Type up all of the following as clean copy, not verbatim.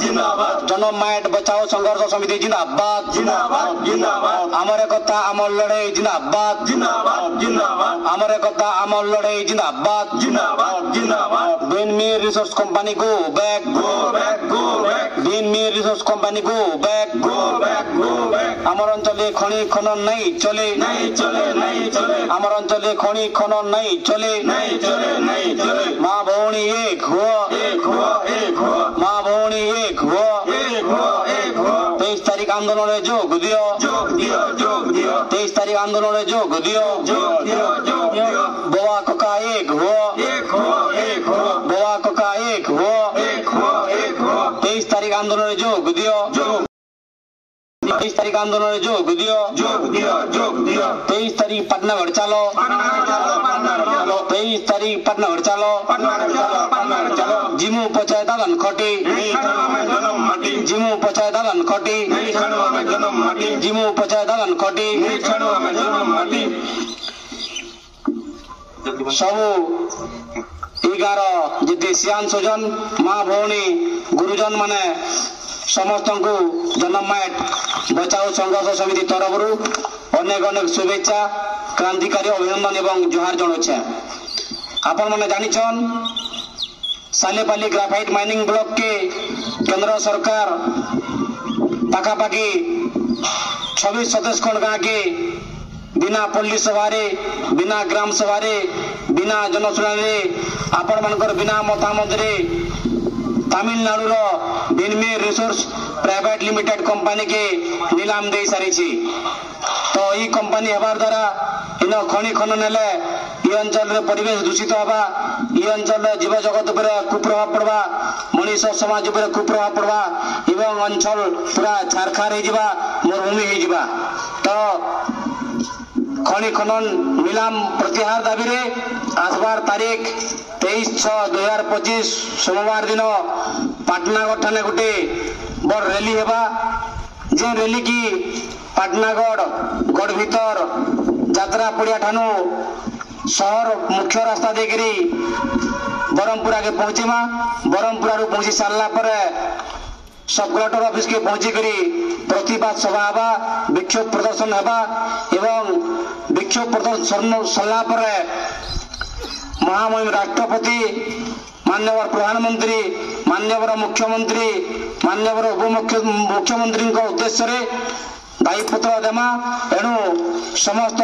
जिंदाबाद जनमाइट बचाओ संघर्ष समिति जिंदाबाद जिंदाबाद जिंदाबाद आमर एकता आमर लड़ाई जिंदाबाद जिंदाबाद जिंदाबाद आमर एकता आमर लड़ाई जिंदाबाद जिंदाबाद जिंदाबाद बीनमी रिसोर्स कंपनी गो बैक बीनमी रिसोर्स कंपनी गो बैक आमर अंचले खनि खनन नहीं चले आमर अंचले खनि खनन नहीं चले माँ भौणी एक हो माँ भौणी एक हो 23 तारीख आंदोलन जोग दियो 23 तारीख आंदोलन जोग दियो बोआ कका एक हो बोआ कका एक हो 23 तारीख आंदोलन जोग दियो 23 तारीख आंदोलन जोग दियो 23 तारीख पटनागढ़ चलो 23 तारीख पटनागढ़ चलो जिमू पचाए दालन खटी जिमू पचाए दालन खटी जिमू पचाए दालन खटी सबू 11 जिते सियान सोजन माँ भौणी गुरुजन माने समस्त को जनमाइट बचाओ संघर्ष समिति तरफ अनेक अनेक शुभेच्छा क्रांतिकारी अभिनंदन एवं जोहार जनाऊे आपण मैंने जानिछन सालेपाली ग्राफाइट माइनिंग ब्लॉक के केंद्र सरकार पाखापाखि 26-27 खंड गाँव के बिना पल्ली सभारे बिना ग्राम सभारे बिना जनशुणानी आपण मानकर बिना मतामत रे तमिलनाडुर बीनमी रिसोर्स प्राइवेट लिमिटेड कंपनी के नीलाम दे सारी तो ये कंपनी हबार द्वारा इन खनि खनन हेले ये अंचल परिवेश दूषित हवा ये अंचल जीव जगत पर कुप्रभाव पड़वा मनीष समाज पर कुप्रभाव पड़वा एवं अंचल पूरा छारखार हो मरुभूमि हो तो खनि खनन नीलाम प्रत्याहार दाबी रे आसबार तारीख 23/6/2025 सोमवार दिन पाटनागढ़ ठाने गोटे बड़ रैली हेबा जे रैली की पाटनागढ़ गढ़ भीतर यात्रा पड़िया ठानु शहर मुख्य रास्ता देकरी बरमपुरा के पहुंचीमा बरमपुरा रू पहुंची सारला पर सब कलेक्टर ऑफिस के पहुंची करी प्रतिवाद सभा हवा विक्षोभ प्रदर्शन हवा एवं विक्षोभ प्रदर्शन सरला पर महामहिम राष्ट्रपति मान्यवर प्रधानमंत्री मान्यवर मुख्यमंत्री मान्यवर उपमुख्यमंत्री उद्देश्य दायीपत्र देमा एणु समस्त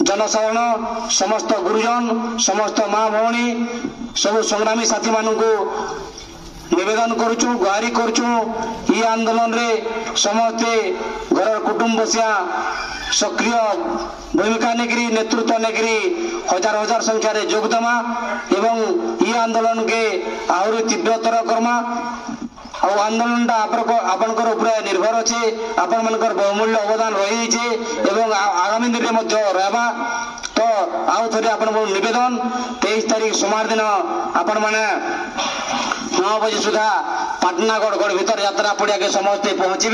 जनसाधारण समस्त गुरुजन समस्त माँ भौणी सब संग्रामी साथी मानू निवेदन करुचु गुहारी करुचु ये आंदोलन रे समस्ते घर कुटुंबसिया सक्रिय भूमिका नेकरी नेतृत्व नेकरी हजार हजार संख्या रे जोगदमा एवं ये आंदोलन के आहरी तीव्रतर कर्मा और आंदोलन आपनकर ऊपर निर्भर अच्छे आपण मनकर बहुमूल्य अवदान रही एवं आगामी दिन में रहबा तो आउ थे आपण निवेदन 23 तारीख सोमवार दिन आपण मैंने 9 बजे सुधा पाटनागढ़ गढ़ भीतर यात्रा पड़िया के समस्ते पहुंचे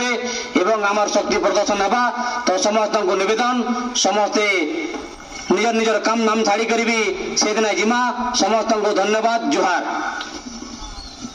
एवं आमर शक्ति प्रदर्शन हवा तो समस्त को निवेदन समस्ते निजर निजर काम नाम छाड़ी करी से दिन जिमा समस्त को धन्यवाद जुहार।